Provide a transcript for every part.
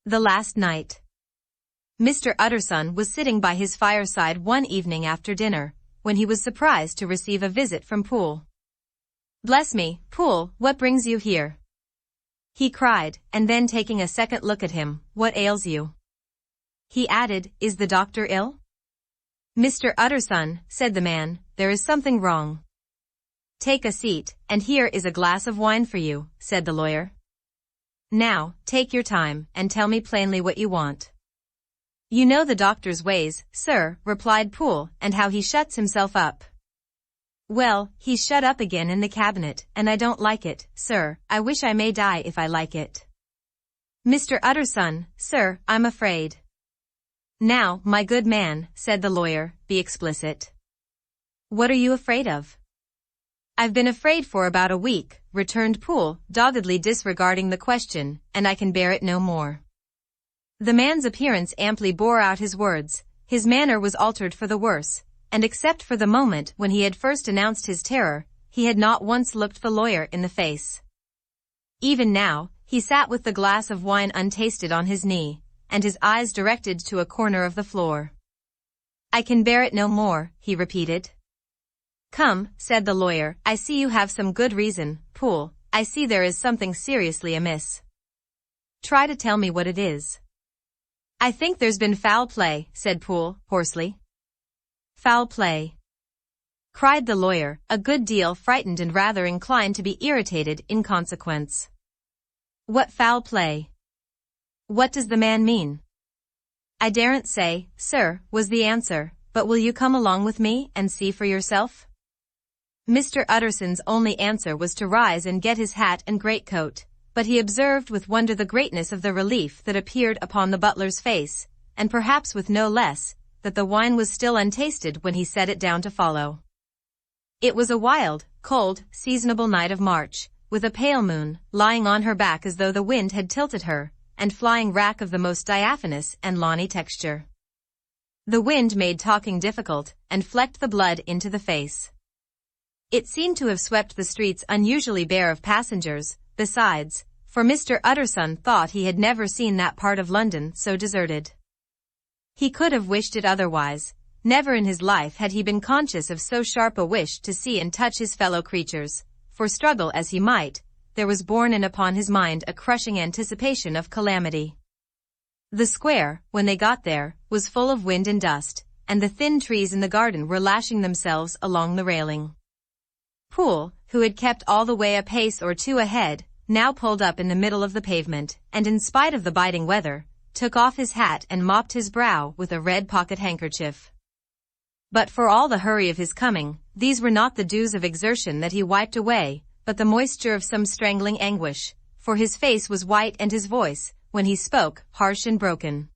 The last night. Mr. Utterson was sitting by his fireside one evening after dinner, when he was surprised to receive a visit from Poole. "Bless me, Poole, what brings you here?" he cried, and then taking a second look at him, "What ails you?" he added, "Is the doctor ill?" "Mr. Utterson," said the man, "there is something wrong." "Take a seat, and here is a glass of wine for you," said the lawyer. "Now, take your time, and tell me plainly what you want." "You know the doctor's ways, sir," replied Poole, "and how he shuts himself up." "Well, he's shut up again in the cabinet, and I don't like it, sir. I wish I may die if I like it." "Mr. Utterson, sir, I'm afraid." "Now, my good man," said the lawyer, "be explicit. What are you afraid of?" "I've been afraid for about a week," returned Poole, doggedly disregarding the question, "and I can bear it no more." The man's appearance amply bore out his words. His manner was altered for the worse, and except for the moment when he had first announced his terror, he had not once looked the lawyer in the face. Even now, he sat with the glass of wine untasted on his knee, and his eyes directed to a corner of the floor. "I can bear it no more," he repeated. "Come," said the lawyer, "I see you have some good reason, Poole. I see there is something seriously amiss. Try to tell me what it is." "I think there's been foul play," said Poole, hoarsely. "Foul play?" cried the lawyer, a good deal frightened and rather inclined to be irritated in consequence. "What foul play? What does the man mean?" "I daren't say, sir," was the answer, "but will you come along with me and see for yourself?" Mr. Utterson's only answer was to rise and get his hat and greatcoat, but he observed with wonder the greatness of the relief that appeared upon the butler's face, and perhaps with no less, that the wine was still untasted when he set it down to follow. It was a wild, cold, seasonable night of March, with a pale moon, lying on her back as though the wind had tilted her, and flying rack of the most diaphanous and lawny texture. The wind made talking difficult, and flecked the blood into the face. It seemed to have swept the streets unusually bare of passengers, besides, for Mr. Utterson thought he had never seen that part of London so deserted. He could have wished it otherwise. Never in his life had he been conscious of so sharp a wish to see and touch his fellow creatures, for struggle as he might, there was borne in upon his mind a crushing anticipation of calamity. The square, when they got there, was full of wind and dust, and the thin trees in the garden were lashing themselves along the railing. Poole, who had kept all the way a pace or two ahead, now pulled up in the middle of the pavement, and in spite of the biting weather, took off his hat and mopped his brow with a red pocket handkerchief. But for all the hurry of his coming, these were not the dews of exertion that he wiped away, but the moisture of some strangling anguish, for his face was white and his voice, when he spoke, harsh and broken.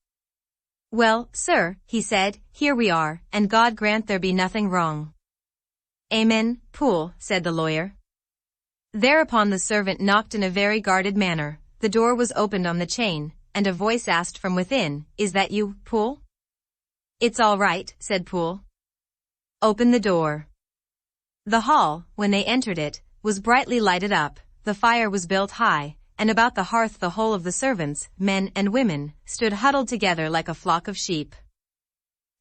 "Well, sir," he said, "here we are, and God grant there be nothing wrong." "Amen, Poole," said the lawyer. Thereupon the servant knocked in a very guarded manner, the door was opened on the chain, and a voice asked from within, "Is that you, Poole?" "It's all right," said Poole. "Open the door." The hall, when they entered it, was brightly lighted up, the fire was built high, and about the hearth the whole of the servants, men and women, stood huddled together like a flock of sheep.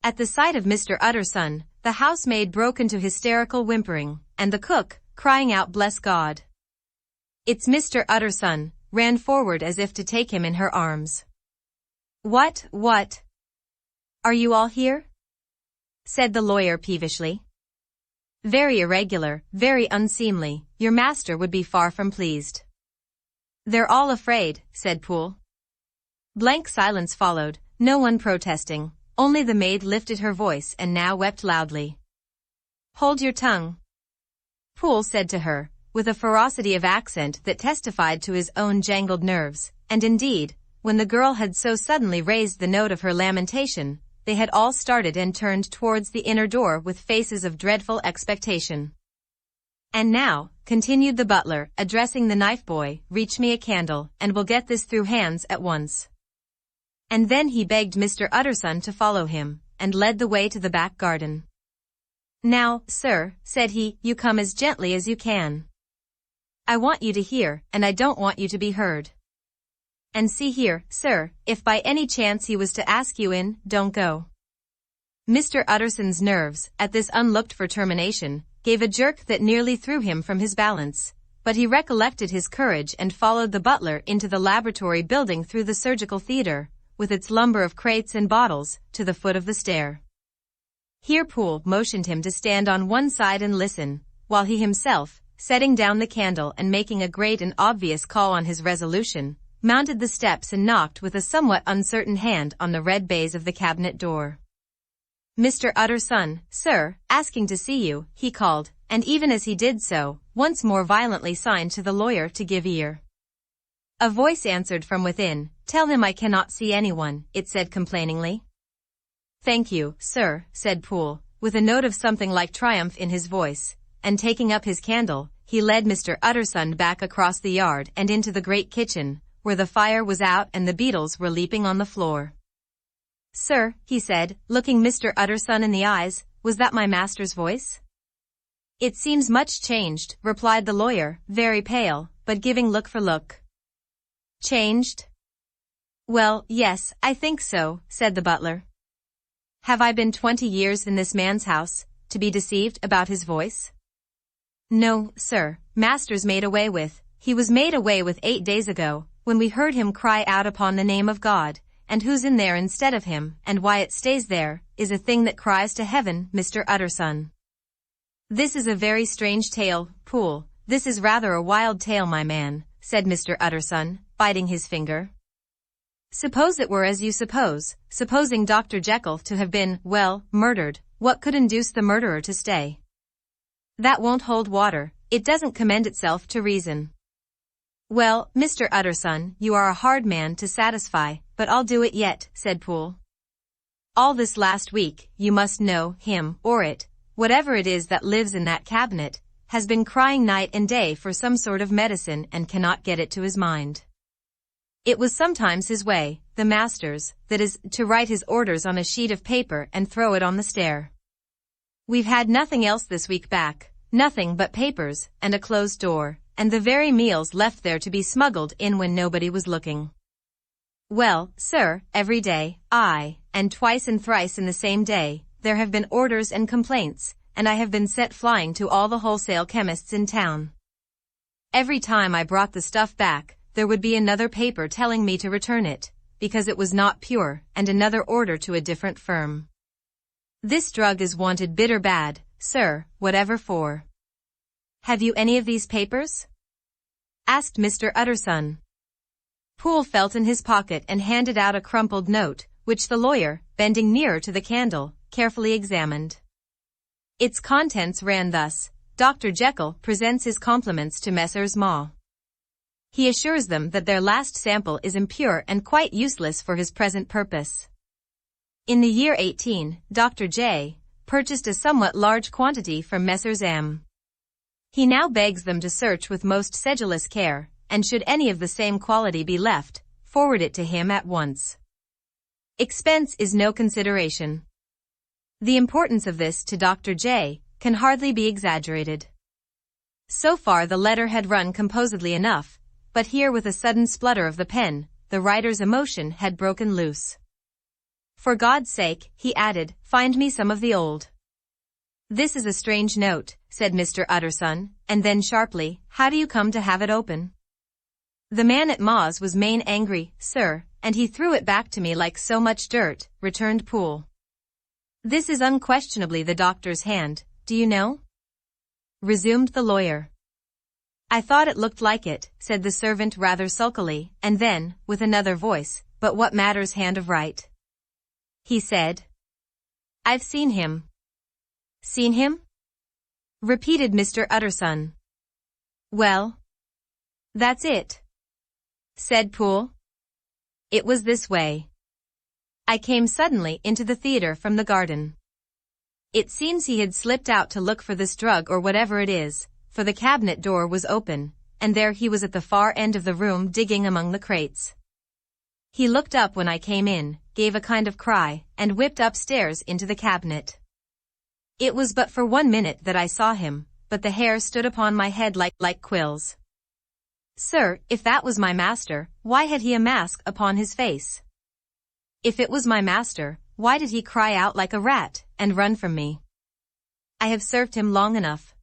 At the sight of Mr. Utterson, the housemaid broke into hysterical whimpering, and the cook, crying out "Bless God! It's Mr. Utterson," ran forward as if to take him in her arms. What? Are you all here?" said the lawyer peevishly. "Very irregular, very unseemly, your master would be far from pleased." "They're all afraid," said Poole. Blank silence followed, no one protesting, only the maid lifted her voice and now wept loudly. "Hold your tongue," Poole said to her, with a ferocity of accent that testified to his own jangled nerves, and indeed, when the girl had so suddenly raised the note of her lamentation, they had all started and turned towards the inner door with faces of dreadful expectation. "And now," continued the butler, addressing the knife boy, "reach me a candle, and we'll get this through hands at once." And then he begged Mr. Utterson to follow him, and led the way to the back garden. "Now, sir," said he, "you come as gently as you can. I want you to hear, and I don't want you to be heard. And see here, sir, if by any chance he was to ask you in, don't go. Mr. Utterson's nerves, at this unlooked-for termination, gave a jerk that nearly threw him from his balance, but he recollected his courage and followed the butler into the laboratory building through the surgical theater, with its lumber of crates and bottles, to the foot of the stair. Here Poole motioned him to stand on one side and listen, while he himself, setting down the candle and making a great and obvious call on his resolution, mounted the steps and knocked with a somewhat uncertain hand on the red baize of the cabinet door. "Mr. Utterson, sir, asking to see you," he called, and even as he did so, once more violently signed to the lawyer to give ear. A voice answered from within. "Tell him I cannot see anyone," it said complainingly. "Thank you, sir," said Poole, with a note of something like triumph in his voice, and taking up his candle, he led Mr. Utterson back across the yard and into the great kitchen, where the fire was out and the beetles were leaping on the floor. "Sir," he said, looking Mr. Utterson in the eyes, "was that my master's voice?" "It seems much changed," replied the lawyer, very pale, but giving look for look. "Changed? Well, yes, I think so," said the butler. "Have I been 20 years in this man's house, to be deceived about his voice?" "No, sir, master's made away with. He was made away with 8 days ago, when we heard him cry out upon the name of God, and who's in there instead of him, and why it stays there, is a thing that cries to heaven, Mr. Utterson." "This is a very strange tale, Poole. This is rather a wild tale, my man," said Mr. Utterson, biting his finger. "Suppose it were as you suppose, supposing Dr. Jekyll to have been, well, murdered, what could induce the murderer to stay?" "That won't hold water. It doesn't commend itself to reason." "Well, Mr. Utterson, you are a hard man to satisfy, but I'll do it yet," said Poole. "All this last week, you must know, him, or it, whatever it is that lives in that cabinet, has been crying night and day for some sort of medicine and cannot get it to his mind. It was sometimes his way, the master's, that is, to write his orders on a sheet of paper and throw it on the stair. We've had nothing else this week back, nothing but papers, and a closed door, and the very meals left there to be smuggled in when nobody was looking. Well, sir, every day, aye, and twice and thrice in the same day, there have been orders and complaints, and I have been sent flying to all the wholesale chemists in town. Every time I brought the stuff back, there would be another paper telling me to return it, because it was not pure, and another order to a different firm. This drug is wanted bitter bad, sir, whatever for." "Have you any of these papers?" asked Mr. Utterson. Poole felt in his pocket and handed out a crumpled note, which the lawyer, bending nearer to the candle, carefully examined. Its contents ran thus: "Dr. Jekyll presents his compliments to Messrs. Ma. He assures them that their last sample is impure and quite useless for his present purpose. In the year 18, Dr. J. purchased a somewhat large quantity from Messrs. M. He now begs them to search with most sedulous care, and should any of the same quality be left, forward it to him at once. Expense is no consideration." The importance of this to Dr. J. can hardly be exaggerated. So far the letter had run composedly enough, but here with a sudden splutter of the pen, the writer's emotion had broken loose. "For God's sake," he added, "find me some of the old." "This is a strange note," said Mr. Utterson, and then sharply, "How do you come to have it open?" "The man at Ma's was main angry, sir, and he threw it back to me like so much dirt," returned Poole. "This is unquestionably the doctor's hand, do you know?" resumed the lawyer. "I thought it looked like it," said the servant rather sulkily, and then, with another voice, "But what matters hand of right?" he said. "I've seen him." "Seen him?" repeated Mr. Utterson. "Well, that's it," said Poole. "It was this way. I came suddenly into the theater from the garden. It seems he had slipped out to look for this drug or whatever it is, for the cabinet door was open, and there he was at the far end of the room digging among the crates. He looked up when I came in, gave a kind of cry, and whipped upstairs into the cabinet. It was but for 1 minute that I saw him, but the hair stood upon my head like quills. Sir, if that was my master, why had he a mask upon his face? If it was my master, why did he cry out like a rat, and run from me? I have served him long enough.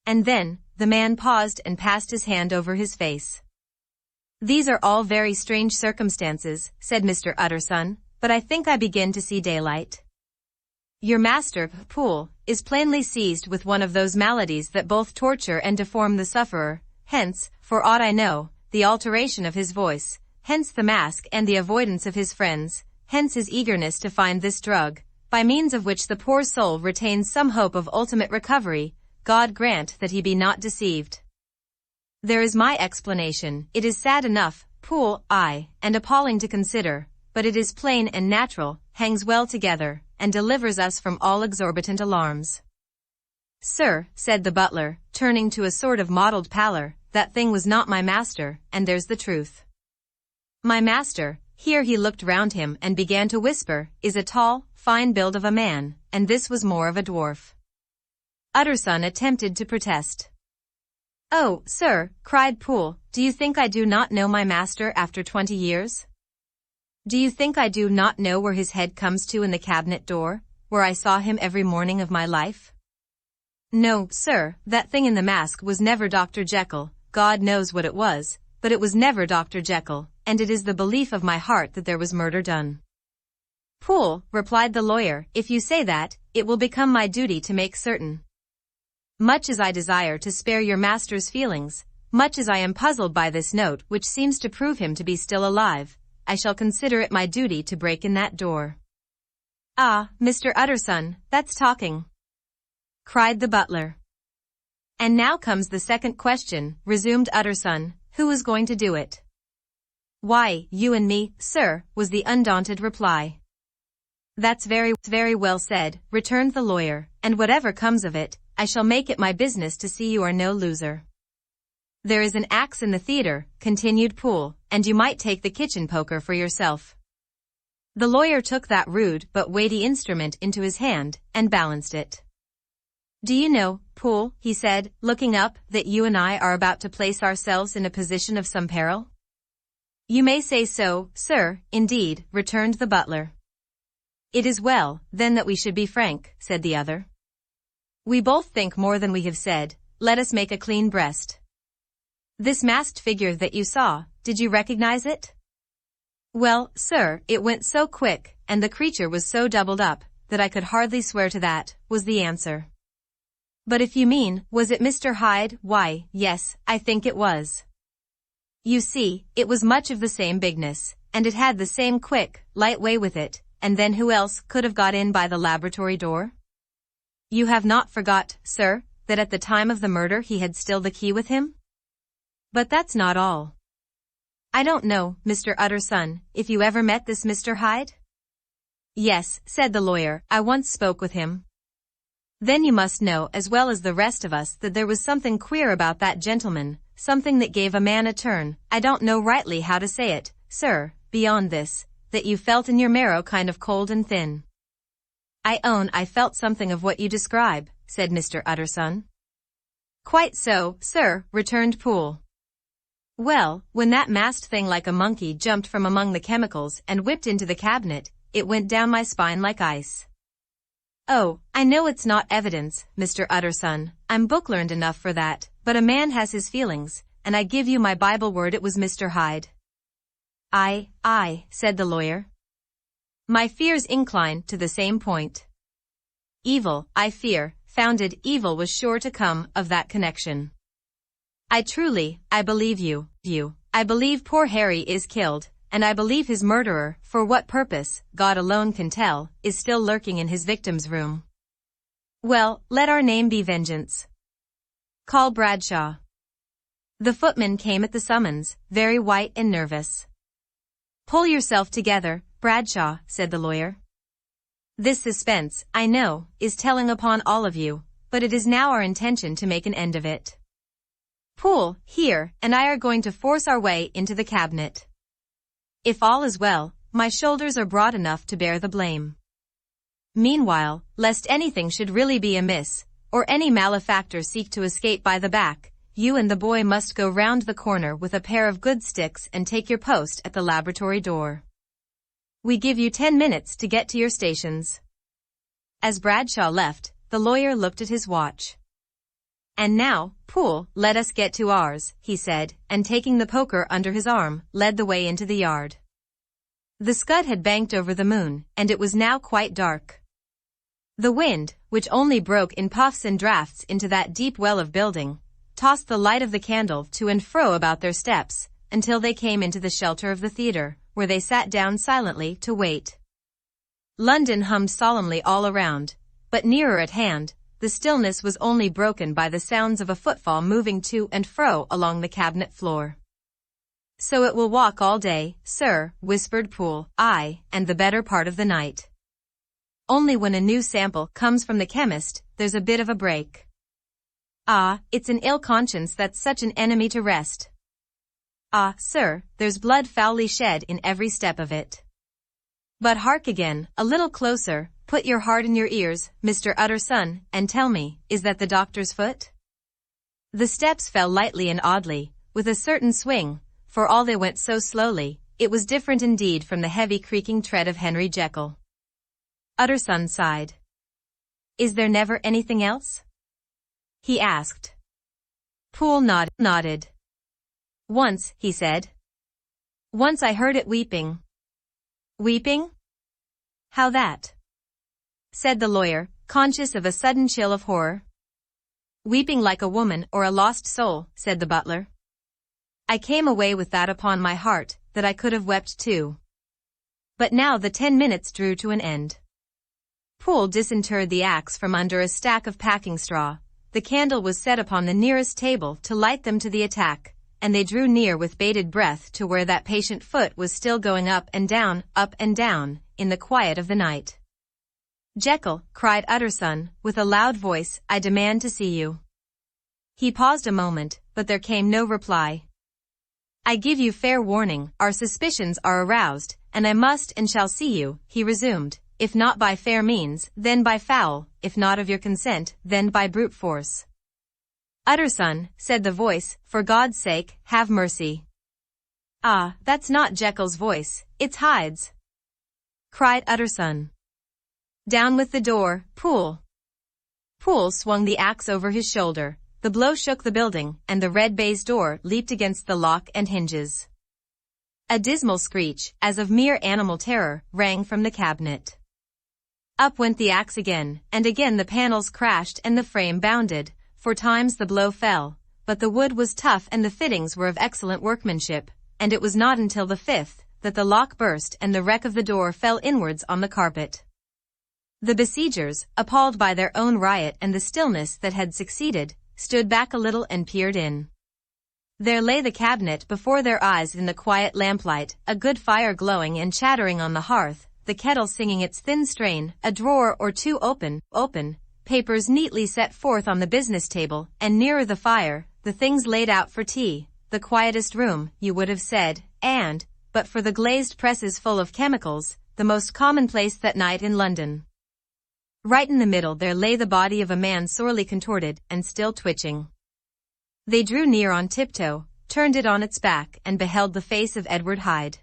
And then, the man paused and passed his hand over his face. These are all very strange circumstances, said Mr. Utterson, but I think I begin to see daylight. Your master, Poole, is plainly seized with one of those maladies that both torture and deform the sufferer, hence, for aught I know, the alteration of his voice, hence the mask and the avoidance of his friends, hence his eagerness to find this drug, by means of which the poor soul retains some hope of ultimate recovery. God grant that he be not deceived. There is my explanation. It is sad enough, Poole, and appalling to consider, but it is plain and natural, hangs well together, and delivers us from all exorbitant alarms. Sir, said the butler, turning to a sort of mottled pallor, that thing was not my master, and there's the truth. My master, here he looked round him and began to whisper, is a tall, fine build of a man, and this was more of a dwarf. Utterson attempted to protest. Oh, sir, cried Poole, do you think I do not know my master after 20 years? Do you think I do not know where his head comes to in the cabinet door, where I saw him every morning of my life? No, sir, that thing in the mask was never Dr. Jekyll, God knows what it was, but it was never Dr. Jekyll, and it is the belief of my heart that there was murder done. Poole, replied the lawyer, if you say that, it will become my duty to make certain. Much as I desire to spare your master's feelings, much as I am puzzled by this note which seems to prove him to be still alive, I shall consider it my duty to break in that door. Ah, Mr. Utterson, that's talking, cried the butler. And now comes the second question, resumed Utterson, who is going to do it? Why, you and me, sir, was the undaunted reply. That's very well said, returned the lawyer, and whatever comes of it, I shall make it my business to see you are no loser. There is an axe in the theater, continued Poole, and you might take the kitchen poker for yourself. The lawyer took that rude but weighty instrument into his hand, and balanced it. Do you know, Poole, he said, looking up, that you and I are about to place ourselves in a position of some peril? You may say so, sir, indeed, returned the butler. It is well, then, that we should be frank, said the other. We both think more than we have said, let us make a clean breast. This masked figure that you saw, did you recognize it? Well, sir, it went so quick, and the creature was so doubled up, that I could hardly swear to that, was the answer. But if you mean, was it Mr. Hyde, why, yes, I think it was. You see, it was much of the same bigness, and it had the same quick, light way with it, and then who else could have got in by the laboratory door? You have not forgot, sir, that at the time of the murder he had still the key with him? But that's not all. I don't know, Mr. Utterson, if you ever met this Mr. Hyde? Yes, said the lawyer, I once spoke with him. Then you must know as well as the rest of us that there was something queer about that gentleman, something that gave a man a turn, I don't know rightly how to say it, sir, beyond this, that you felt in your marrow kind of cold and thin. I own I felt something of what you describe, said Mr. Utterson. Quite so, sir, returned Poole. Well, when that masked thing like a monkey jumped from among the chemicals and whipped into the cabinet, it went down my spine like ice. Oh, I know it's not evidence, Mr. Utterson, I'm book-learned enough for that, but a man has his feelings, and I give you my Bible word it was Mr. Hyde. Aye, said the lawyer. My fears incline to the same point. Evil, I fear, founded evil was sure to come of that connection. I believe you. I believe poor Harry is killed, and I believe his murderer, for what purpose, God alone can tell, is still lurking in his victim's room. Well, let our name be Vengeance. Call Bradshaw. The footman came at the summons, very white and nervous. Pull yourself together, Bradshaw, said the lawyer. This suspense, I know, is telling upon all of you, but it is now our intention to make an end of it. Poole, here, and I are going to force our way into the cabinet. If all is well, my shoulders are broad enough to bear the blame. Meanwhile, lest anything should really be amiss, or any malefactor seek to escape by the back, you and the boy must go round the corner with a pair of good sticks and take your post at the laboratory door. We give you 10 minutes to get to your stations." As Bradshaw left, the lawyer looked at his watch. "And now, Poole, let us get to ours," he said, and taking the poker under his arm, led the way into the yard. The Scud had banked over the moon, and it was now quite dark. The wind, which only broke in puffs and drafts into that deep well of building, tossed the light of the candle to and fro about their steps, until they came into the shelter of the theatre, where they sat down silently to wait. London hummed solemnly all around, but nearer at hand, the stillness was only broken by the sounds of a footfall moving to and fro along the cabinet floor. "So it will walk all day, sir," whispered Poole, "aye, and the better part of the night. Only when a new sample comes from the chemist, there's a bit of a break. Ah, it's an ill conscience that's such an enemy to rest. Ah, sir, there's blood foully shed in every step of it. But hark again, a little closer, put your heart in your ears, Mr. Utterson, and tell me, is that the doctor's foot?" The steps fell lightly and oddly, with a certain swing, for all they went so slowly. It was different indeed from the heavy creaking tread of Henry Jekyll. Utterson sighed. "Is there never anything else?" he asked. Poole nodded. "Once," he said. "Once I heard it weeping." "Weeping? How that?" said the lawyer, conscious of a sudden chill of horror. "Weeping like a woman or a lost soul," said the butler. "I came away with that upon my heart, that I could have wept too." But now the 10 minutes drew to an end. Poole disinterred the axe from under a stack of packing straw. The candle was set upon the nearest table to light them to the attack, and they drew near with bated breath to where that patient foot was still going up and down, in the quiet of the night. "Jekyll," cried Utterson, with a loud voice, "I demand to see you." He paused a moment, but there came no reply. "I give you fair warning, our suspicions are aroused, and I must and shall see you," he resumed, "if not by fair means, then by foul, if not of your consent, then by brute force." "Utterson," said the voice, "for God's sake, have mercy." "Ah, that's not Jekyll's voice, it's Hyde's," cried Utterson. "Down with the door, Poole." Poole swung the axe over his shoulder. The blow shook the building, and the red baize door leaped against the lock and hinges. A dismal screech, as of mere animal terror, rang from the cabinet. Up went the axe again, and again the panels crashed and the frame bounded. 4 times the blow fell, but the wood was tough and the fittings were of excellent workmanship, and it was not until the 5th that the lock burst and the wreck of the door fell inwards on the carpet. The besiegers, appalled by their own riot and the stillness that had succeeded, stood back a little and peered in. There lay the cabinet before their eyes in the quiet lamplight, a good fire glowing and chattering on the hearth, the kettle singing its thin strain, a drawer or two open, papers neatly set forth on the business table, and nearer the fire, the things laid out for tea, the quietest room, you would have said, and, but for the glazed presses full of chemicals, the most commonplace that night in London. Right in the middle there lay the body of a man sorely contorted and still twitching. They drew near on tiptoe, turned it on its back, and beheld the face of Edward Hyde.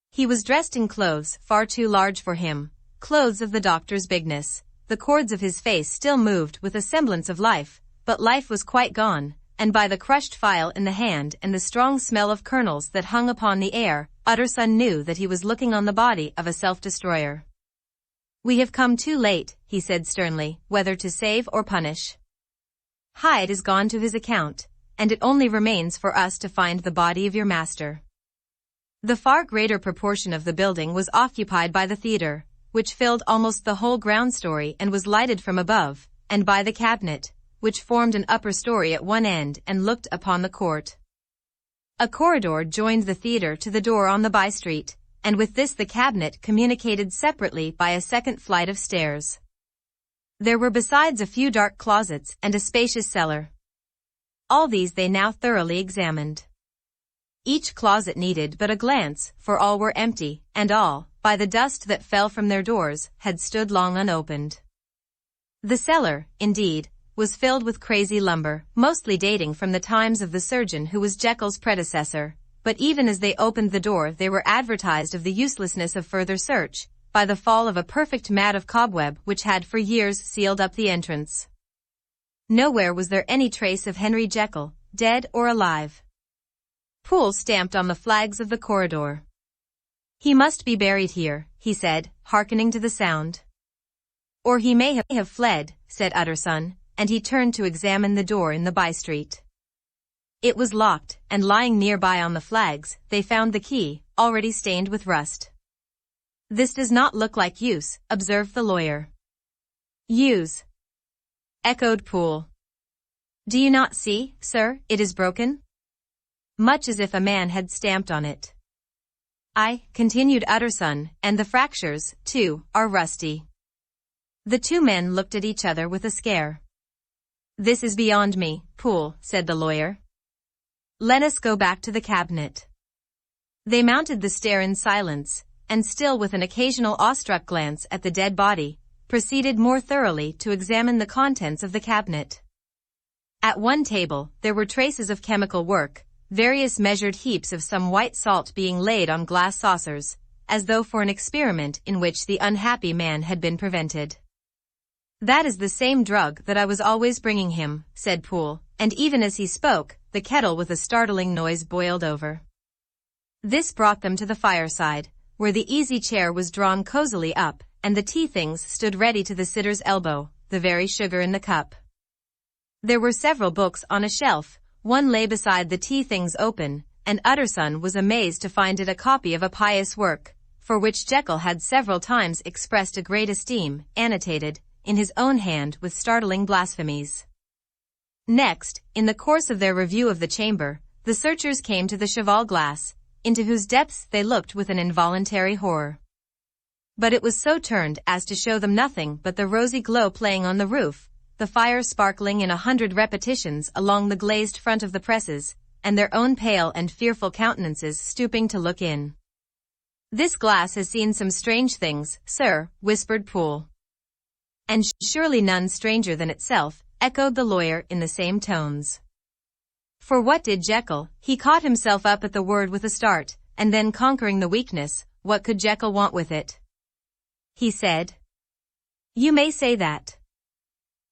He was dressed in clothes far too large for him, clothes of the doctor's bigness. The cords of his face still moved with a semblance of life, but life was quite gone, and by the crushed file in the hand and the strong smell of kernels that hung upon the air, Utterson knew that he was looking on the body of a self-destroyer. "We have come too late," he said sternly, "whether to save or punish. Hyde is gone to his account, and it only remains for us to find the body of your master." The far greater proportion of the building was occupied by the theatre, which filled almost the whole ground story and was lighted from above, and by the cabinet, which formed an upper story at one end and looked upon the court. A corridor joined the theatre to the door on the by-street, and with this the cabinet communicated separately by a second flight of stairs. There were besides a few dark closets and a spacious cellar. All these they now thoroughly examined. Each closet needed but a glance, for all were empty, and all, by the dust that fell from their doors, had stood long unopened. The cellar, indeed, was filled with crazy lumber, mostly dating from the times of the surgeon who was Jekyll's predecessor. But even as they opened the door, they were advertised of the uselessness of further search, by the fall of a perfect mat of cobweb which had for years sealed up the entrance. Nowhere was there any trace of Henry Jekyll, dead or alive. Poole stamped on the flags of the corridor. "He must be buried here," he said, hearkening to the sound. "Or he may have fled," said Utterson, and he turned to examine the door in the by-street. It was locked, and lying nearby on the flags, they found the key, already stained with rust. "This does not look like use," observed the lawyer. "Use?" echoed Poole. "Do you not see, sir, it is broken? Much as if a man had stamped on it." "Aye," continued Utterson, "and the fractures, too, are rusty." The two men looked at each other with a scare. "This is beyond me, Poole," said the lawyer. "Let us go back to the cabinet." They mounted the stair in silence, and still with an occasional awestruck glance at the dead body, proceeded more thoroughly to examine the contents of the cabinet. At one table, there were traces of chemical work, various measured heaps of some white salt being laid on glass saucers, as though for an experiment in which the unhappy man had been prevented. "That is the same drug that I was always bringing him," said Poole, and even as he spoke, the kettle with a startling noise boiled over. This brought them to the fireside, where the easy chair was drawn cosily up, and the tea things stood ready to the sitter's elbow, the very sugar in the cup. There were several books on a shelf, one lay beside the tea things open, and Utterson was amazed to find it a copy of a pious work, for which Jekyll had several times expressed a great esteem, annotated, in his own hand with startling blasphemies. Next, in the course of their review of the chamber, the searchers came to the cheval glass, into whose depths they looked with an involuntary horror. But it was so turned as to show them nothing but the rosy glow playing on the roof, the fire sparkling in 100 repetitions along the glazed front of the presses, and their own pale and fearful countenances stooping to look in. "This glass has seen some strange things, sir," whispered Poole. "And surely none stranger than itself," echoed the lawyer in the same tones. For what did Jekyll? He caught himself up at the word with a start, and then conquering the weakness, what could Jekyll want with it? He said. "You may say that,"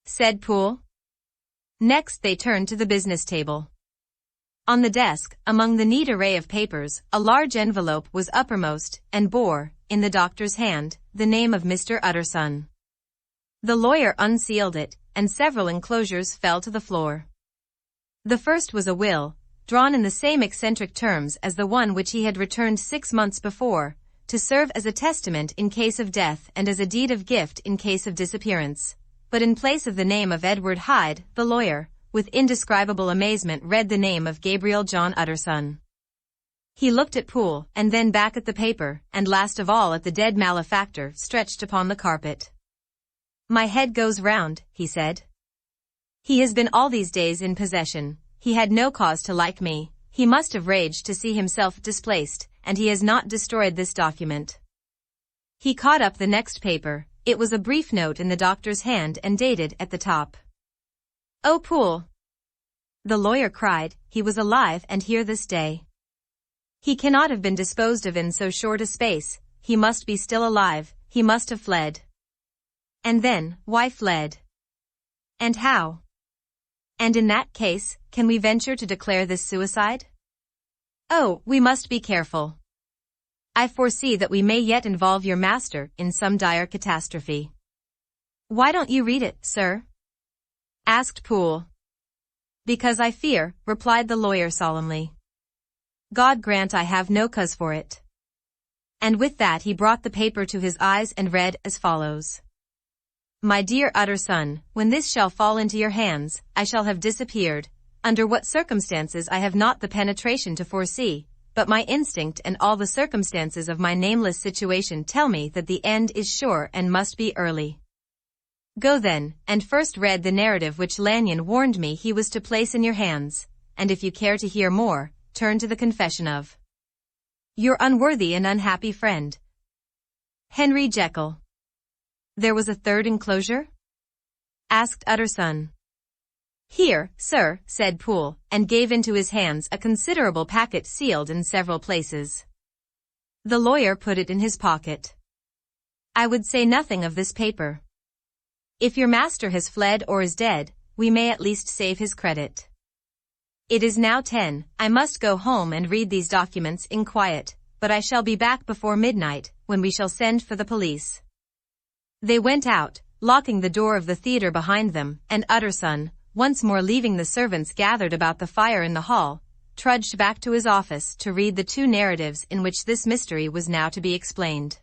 said Poole. Next they turned to the business table. On the desk, among the neat array of papers, a large envelope was uppermost, and bore, in the doctor's hand, the name of Mr. Utterson. The lawyer unsealed it, and several enclosures fell to the floor. The first was a will, drawn in the same eccentric terms as the one which he had returned 6 months before, to serve as a testament in case of death and as a deed of gift in case of disappearance. But in place of the name of Edward Hyde, the lawyer, with indescribable amazement, read the name of Gabriel John Utterson. He looked at Poole, and then back at the paper, and last of all at the dead malefactor stretched upon the carpet. "My head goes round," he said. "He has been all these days in possession. He had no cause to like me. He must have raged to see himself displaced, and he has not destroyed this document." He caught up the next paper. It was a brief note in the doctor's hand and dated at the top. "Oh, Poole!" the lawyer cried, "he was alive and here this day. He cannot have been disposed of in so short a space. He must be still alive. He must have fled. And then, why fled? And how? And in that case, can we venture to declare this suicide? Oh, we must be careful. I foresee that we may yet involve your master in some dire catastrophe." "Why don't you read it, sir?" asked Poole. "Because I fear," replied the lawyer solemnly. "God grant I have no cause for it." And with that he brought the paper to his eyes and read as follows. "My dear Utterson, when this shall fall into your hands, I shall have disappeared. Under what circumstances I have not the penetration to foresee, but my instinct and all the circumstances of my nameless situation tell me that the end is sure and must be early. Go then, and first read the narrative which Lanyon warned me he was to place in your hands, and if you care to hear more, turn to the confession of your unworthy and unhappy friend, Henry Jekyll." "There was a third enclosure?" asked Utterson. "Here, sir," said Poole, and gave into his hands a considerable packet sealed in several places. The lawyer put it in his pocket. "I would say nothing of this paper. If your master has fled or is dead, we may at least save his credit. It is now 10, I must go home and read these documents in quiet, but I shall be back before midnight, when we shall send for the police." They went out, locking the door of the theater behind them, and Utterson, once more leaving the servants gathered about the fire in the hall, trudged back to his office to read the two narratives in which this mystery was now to be explained.